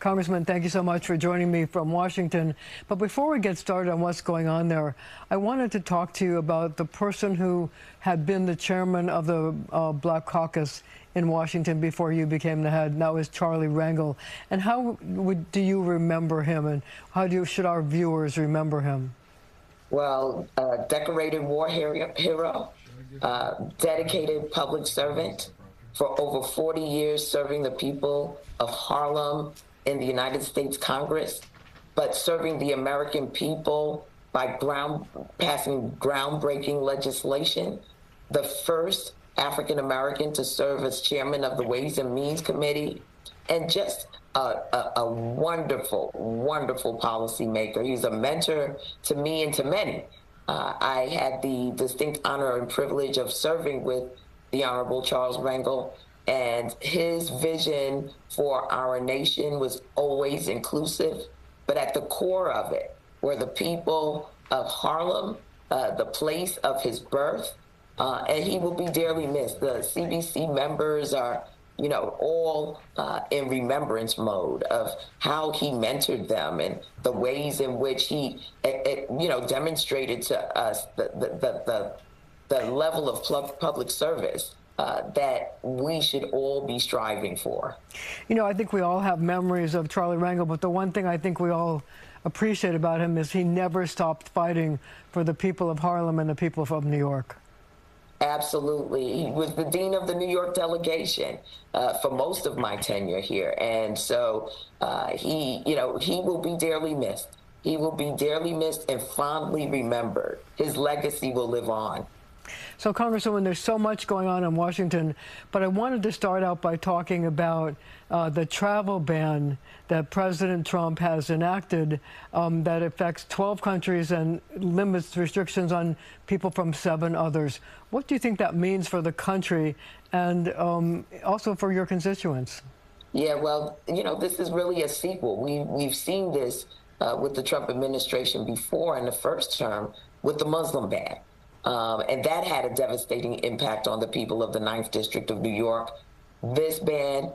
Congressman, thank you so much for joining me from Washington. But before we get started on what's going on there, I wanted to talk to you about the person who had been the chairman of the Black Caucus in Washington before you became the head, and that was Charlie Rangel. And how do you remember him, and should our viewers remember him? Well, decorated war hero, dedicated public servant for over 40 years, serving the people of Harlem in the United States Congress, but serving the American people by passing groundbreaking legislation, the first African-American to serve as chairman of the Ways and Means Committee, and just a wonderful, wonderful policymaker. He's a mentor to me and to many. I had the distinct honor and privilege of serving with the Honorable Charles Rangel, and his vision for our nation was always inclusive, but at the core of it were the people of Harlem, the place of his birth, and he will be dearly missed. The CBC members are, all in remembrance mode of how he mentored them and the ways in which he, demonstrated to us the level of public service that we should all be striving for. I think we all have memories of Charlie Rangel, but the one thing I think we all appreciate about him is he never stopped fighting for the people of Harlem and the people of New York. Absolutely. He was the dean of the New York delegation for most of my tenure here. And so he will be dearly missed. He will be dearly missed and fondly remembered. His legacy will live on. So, Congresswoman, there's so much going on in Washington, but I wanted to start out by talking about the travel ban that President Trump has enacted that affects 12 countries and limits restrictions on people from 7 others. What do you think that means for the country and also for your constituents? Yeah, well, this is really a sequel. We've seen this with the Trump administration before in the first term with the Muslim ban. And that had a devastating impact on the people of the 9th District of New York. This ban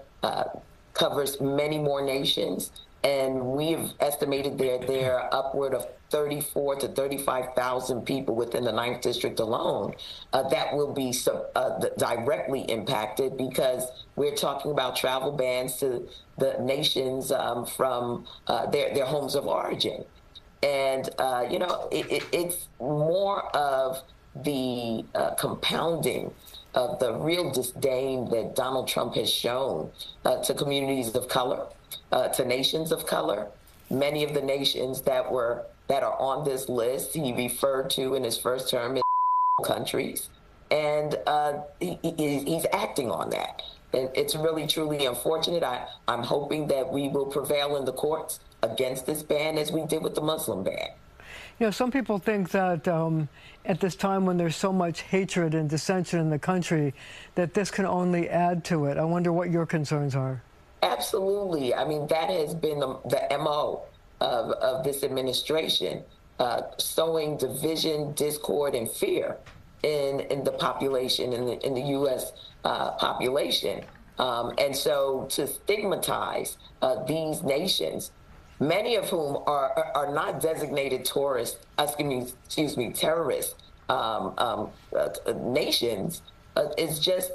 covers many more nations, and we've estimated there are upward of 34,000 to 35,000 people within the 9th District alone that will be directly impacted, because we're talking about travel bans to the nations from their homes of origin. And, it's more of the compounding of the real disdain that Donald Trump has shown to communities of color, to nations of color. Many of the nations that are on this list, he referred to in his first term as countries, and he's acting on that. And it's really, truly unfortunate. I'm hoping that we will prevail in the courts against this ban as we did with the Muslim ban. Some people think that at this time when there's so much hatred and dissension in the country, that this can only add to it. I wonder what your concerns are. Absolutely. I mean, that has been the MO of this administration, sowing division, discord, and fear in the population, in the U.S. Population. And so to stigmatize these nations, many of whom are not designated terrorist nations, is just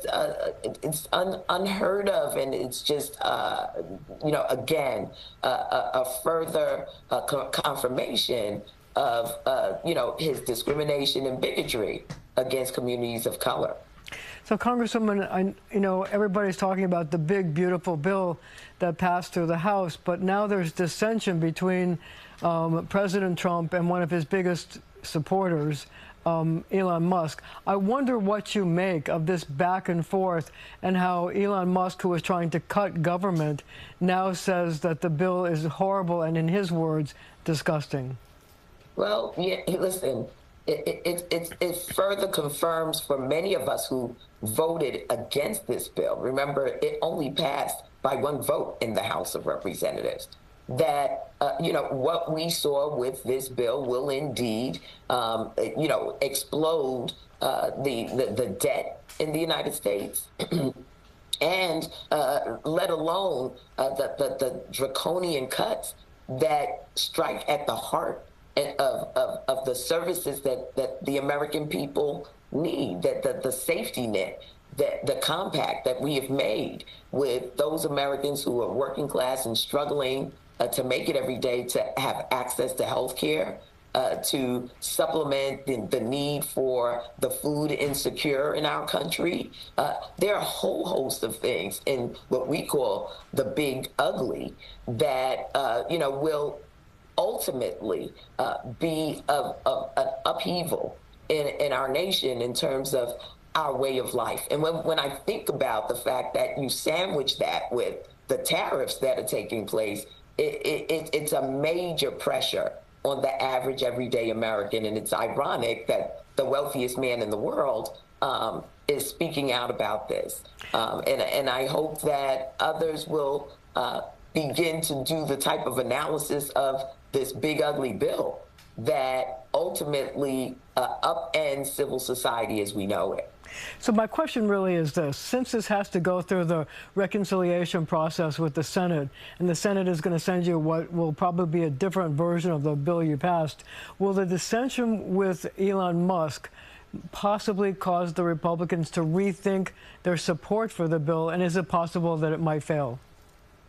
it's unheard of, and it's just again a further confirmation of his discrimination and bigotry against communities of color. So, Congresswoman, everybody's talking about the big, beautiful bill that passed through the House, but now there's dissension between President Trump and one of his biggest supporters, Elon Musk. I wonder what you make of this back and forth, and how Elon Musk, who was trying to cut government, now says that the bill is horrible and, in his words, disgusting. Well, yeah, listen. It further confirms for many of us who voted against this bill. Remember, it only passed by 1 vote in the House of Representatives. That what we saw with this bill will indeed explode the debt in the United States. and let alone the draconian cuts that strike at the heart of the services that the American people need, that the safety net, that the compact that we have made with those Americans who are working class and struggling to make it every day, to have access to health care, to supplement the need for the food insecure in our country. There are a whole host of things in what we call the big ugly that will ultimately be an upheaval in our nation in terms of our way of life. And when I think about the fact that you sandwich that with the tariffs that are taking place, it's a major pressure on the average everyday American. And it's ironic that the wealthiest man in the world is speaking out about this. And I hope that others will begin to do the type of analysis of this big, ugly bill that ultimately upends civil society as we know it. So my question really is this: since this has to go through the reconciliation process with the Senate, and the Senate is going to send you what will probably be a different version of the bill you passed, will the dissension with Elon Musk possibly cause the Republicans to rethink their support for the bill, and is it possible that it might fail?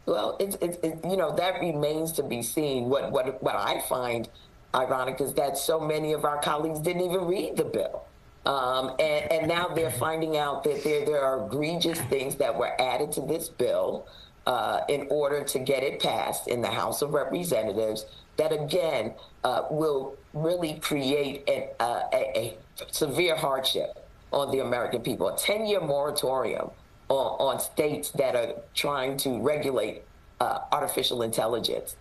Well, that remains to be seen. What I find ironic is that so many of our colleagues didn't even read the bill. And now they're finding out that there are egregious things that were added to this bill in order to get it passed in the House of Representatives that, again, will really create a severe hardship on the American people. A 10-year moratorium on states that are trying to regulate artificial intelligence.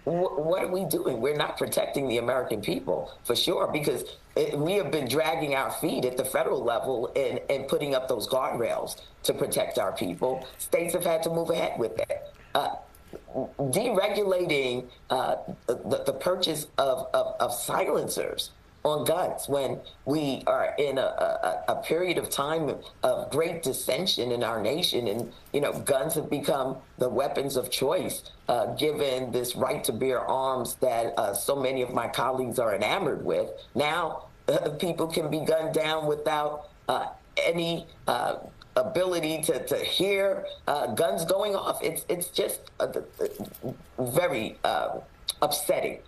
What are we doing? We're not protecting the American people, for sure, because we have been dragging our feet at the federal level and putting up those guardrails to protect our people. States have had to move ahead with it. Deregulating the purchase of silencers on guns when we are in a period of time of great dissension in our nation, and guns have become the weapons of choice, given this right to bear arms that so many of my colleagues are enamored with. Now people can be gunned down without any ability to hear guns going off. It's just very upsetting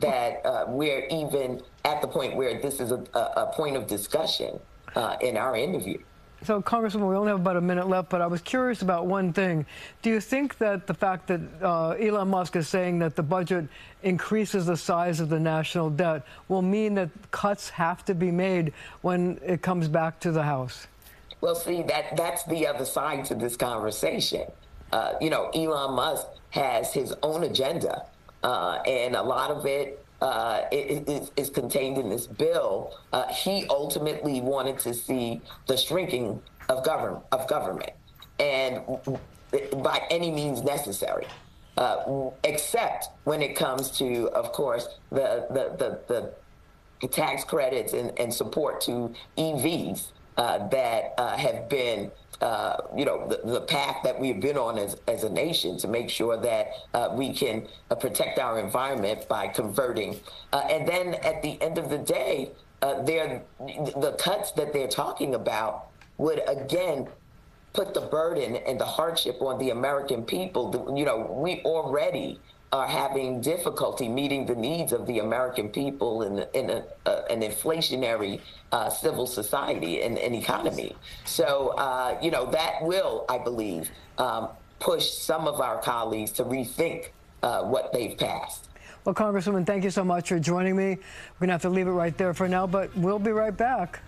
that we're even at the point where this is a point of discussion in our interview. So, Congresswoman, we only have about a minute left, but I was curious about one thing. Do you think that the fact that Elon Musk is saying that the budget increases the size of the national debt will mean that cuts have to be made when it comes back to the House? Well, see, that's the other side to this conversation. Elon Musk has his own agenda, and a lot of it is contained in this bill. He ultimately wanted to see the shrinking of government, and by any means necessary, except when it comes to, of course, the tax credits and support to EVs that have been the path that we've been on as a nation to make sure that we can protect our environment by converting. And then at the end of the day, the cuts that they're talking about would, again, put the burden and the hardship on the American people. We already are having difficulty meeting the needs of the American people in an inflationary civil society and economy. So, that will, I believe, push some of our colleagues to rethink what they've passed. Well, Congresswoman, thank you so much for joining me. We're going to have to leave it right there for now, but we'll be right back.